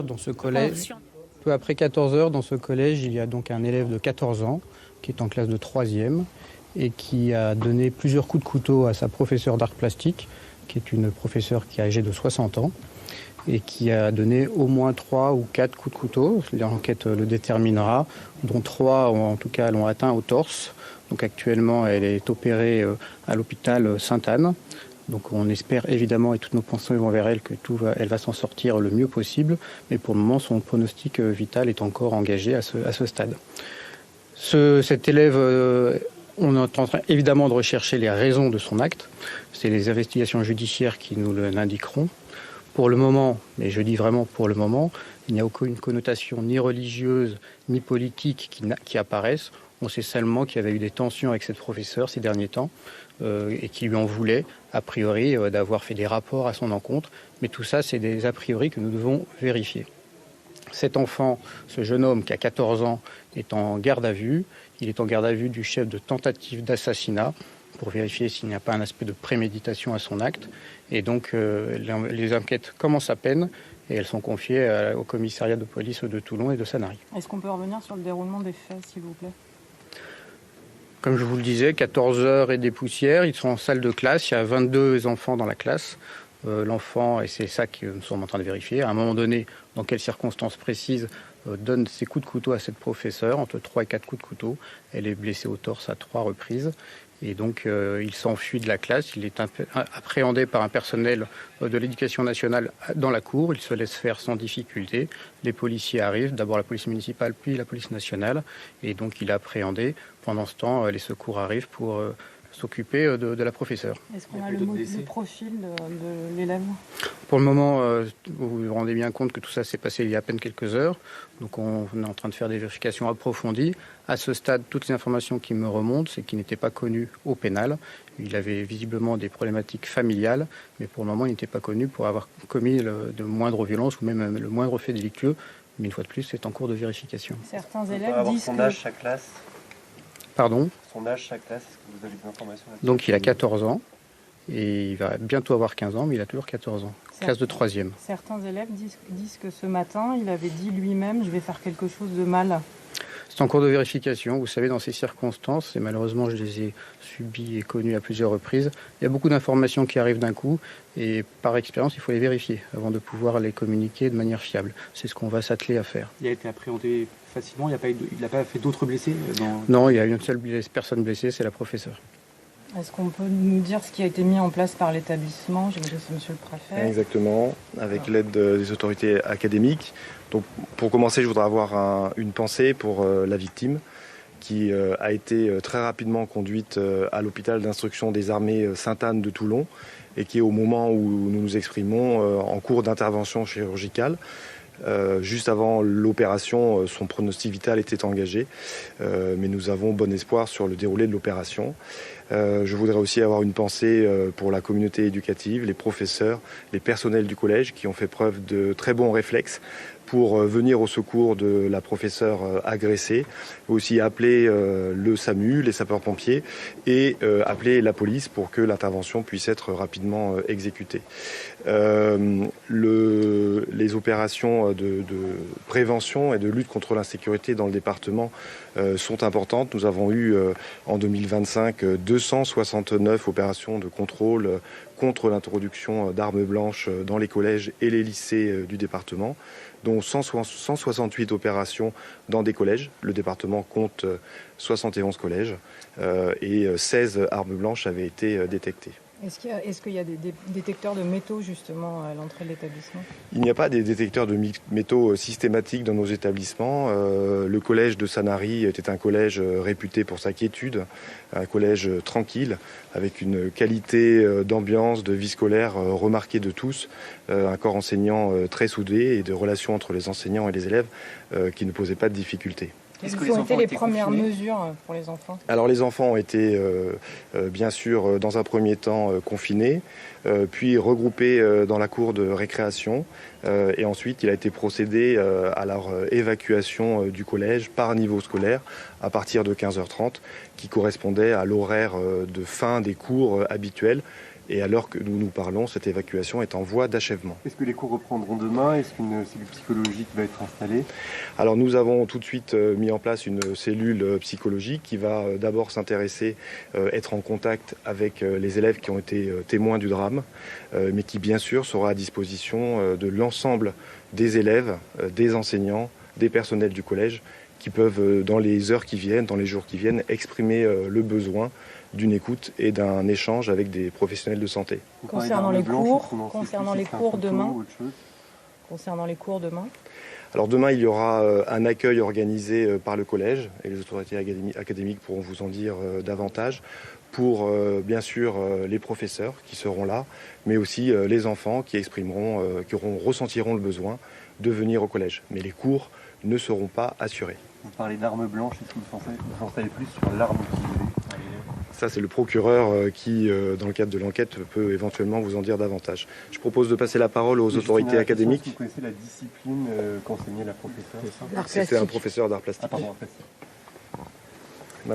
heures, dans ce collège, peu après 14 heures, dans ce collège, il y a donc un élève de 14 ans qui est en classe de 3e et qui a donné plusieurs coups de couteau à sa professeure d'art plastique, qui est une professeure qui est âgée de 60 ans et qui a donné au moins 3 ou 4 coups de couteau. L'enquête le déterminera, dont 3 en tout cas l'ont atteint au torse. Donc actuellement, elle est opérée à l'hôpital Sainte-Anne. Donc on espère évidemment, et toutes nos pensées vont vers elle, que elle va s'en sortir le mieux possible. Mais pour le moment, son pronostic vital est encore engagé à ce stade. Cet élève, on est en train évidemment de rechercher les raisons de son acte. C'est les investigations judiciaires qui nous l'indiqueront. Pour le moment, mais je dis vraiment pour le moment, il n'y a aucune connotation ni religieuse ni politique qui apparaissent. On sait seulement qu'il y avait eu des tensions avec cette professeure ces derniers temps et qui lui en voulait, a priori, d'avoir fait des rapports à son encontre. Mais tout ça, c'est des a priori que nous devons vérifier. Cet enfant, ce jeune homme qui a 14 ans, est en garde à vue. Il est en garde à vue du chef de tentative d'assassinat pour vérifier s'il n'y a pas un aspect de préméditation à son acte. Et donc, les enquêtes commencent à peine et elles sont confiées au commissariat de police de Toulon et de Sanary. Est-ce qu'on peut revenir sur le déroulement des faits, s'il vous plaît ? Comme je vous le disais, 14 heures et des poussières, ils sont en salle de classe, il y a 22 enfants dans la classe. L'enfant, et c'est ça que nous sommes en train de vérifier, à un moment donné, dans quelles circonstances précises, donne ses coups de couteau à cette professeure, entre 3 et 4 coups de couteau. Elle est blessée au torse à 3 reprises. Et donc, il s'enfuit de la classe. Il est appréhendé par un personnel de l'éducation nationale dans la cour. Il se laisse faire sans difficulté. Les policiers arrivent, d'abord la police municipale, puis la police nationale. Et donc, il est appréhendé. Pendant ce temps, les secours arrivent pour s'occuper de la professeure. Est-ce qu'on a le profil de l'élève ? Pour le moment, vous vous rendez bien compte que tout ça s'est passé il y a à peine quelques heures. Donc on est en train de faire des vérifications approfondies. À ce stade, toutes les informations qui me remontent, c'est qu'il n'était pas connu au pénal. Il avait visiblement des problématiques familiales, mais pour le moment, il n'était pas connu pour avoir commis de moindres violences ou même le moindre fait délictueux. Mais une fois de plus, c'est en cours de vérification. Certains élèves disent son âge chaque classe. Pardon ? Son âge chaque classe, est-ce que vous avez des informations là-dessus ? Donc il a 14 ans et il va bientôt avoir 15 ans, mais il a toujours 14 ans. Classe de 3e. Certains élèves disent que ce matin, il avait dit lui-même « je vais faire quelque chose de mal ». C'est en cours de vérification. Vous savez, dans ces circonstances, et malheureusement je les ai subies et connues à plusieurs reprises, il y a beaucoup d'informations qui arrivent d'un coup et par expérience, il faut les vérifier avant de pouvoir les communiquer de manière fiable. C'est ce qu'on va s'atteler à faire. Il a été appréhendé facilement, il n'a pas fait d'autres blessés Non, il y a une seule personne blessée, c'est la professeure. Est-ce qu'on peut nous dire ce qui a été mis en place par l'établissement ? J'imagine que c'est monsieur le préfet. Exactement, avec l'aide des autorités académiques. Donc, pour commencer, je voudrais avoir une pensée pour la victime qui a été très rapidement conduite à l'hôpital d'instruction des armées Sainte-Anne de Toulon et qui est au moment où nous nous exprimons en cours d'intervention chirurgicale. Juste avant l'opération, son pronostic vital était engagé, mais nous avons bon espoir sur le déroulé de l'opération. Je voudrais aussi avoir une pensée pour la communauté éducative, les professeurs, les personnels du collège qui ont fait preuve de très bons réflexes pour venir au secours de la professeure agressée, aussi appeler le SAMU, les sapeurs-pompiers et appeler la police pour que l'intervention puisse être rapidement exécutée. Les opérations de prévention et de lutte contre l'insécurité dans le département sont importantes. Nous avons eu en 2025 269 opérations de contrôle contre l'introduction d'armes blanches dans les collèges et les lycées du département, dont 168 opérations dans des collèges. Le département compte 71 collèges et 16 armes blanches avaient été détectées. Est-ce qu'il y a des détecteurs de métaux justement à l'entrée de l'établissement ? Il n'y a pas des détecteurs de métaux systématiques dans nos établissements. Le collège de Sanary était un collège réputé pour sa quiétude, un collège tranquille, avec une qualité d'ambiance, de vie scolaire remarquée de tous, un corps enseignant très soudé et de relations entre les enseignants et les élèves qui ne posaient pas de difficultés. Quelles ont été les premières mesures pour les enfants ? Alors les enfants ont été bien sûr dans un premier temps confinés, puis regroupés dans la cour de récréation et ensuite il a été procédé à leur évacuation du collège par niveau scolaire à partir de 15h30 qui correspondait à l'horaire de fin des cours habituels Et à l'heure que nous parlons, cette évacuation est en voie d'achèvement. Est-ce que les cours reprendront demain? Est-ce qu'une cellule psychologique va être installée? Alors nous avons tout de suite mis en place une cellule psychologique qui va d'abord s'intéresser, être en contact avec les élèves qui ont été témoins du drame, mais qui bien sûr sera à disposition de l'ensemble des élèves, des enseignants, des personnels du collège qui peuvent, dans les heures qui viennent, dans les jours qui viennent, exprimer le besoin d'une écoute et d'un échange avec des professionnels de santé. Concernant les cours demain, alors demain, il y aura un accueil organisé par le collège et les autorités académiques pourront vous en dire davantage pour bien sûr les professeurs qui seront là, mais aussi les enfants qui ressentiront le besoin de venir au collège. Mais les cours ne seront pas assurés. Vous parlez d'armes blanches, est-ce que vous en savez plus sur l'arme utilisée? Ça, c'est le procureur qui, dans le cadre de l'enquête, peut éventuellement vous en dire davantage. Je propose de passer la parole aux autorités académiques. Vous connaissez la discipline qu'enseignait la professeure? C'est un professeur d'art plastique. Ah, pardon,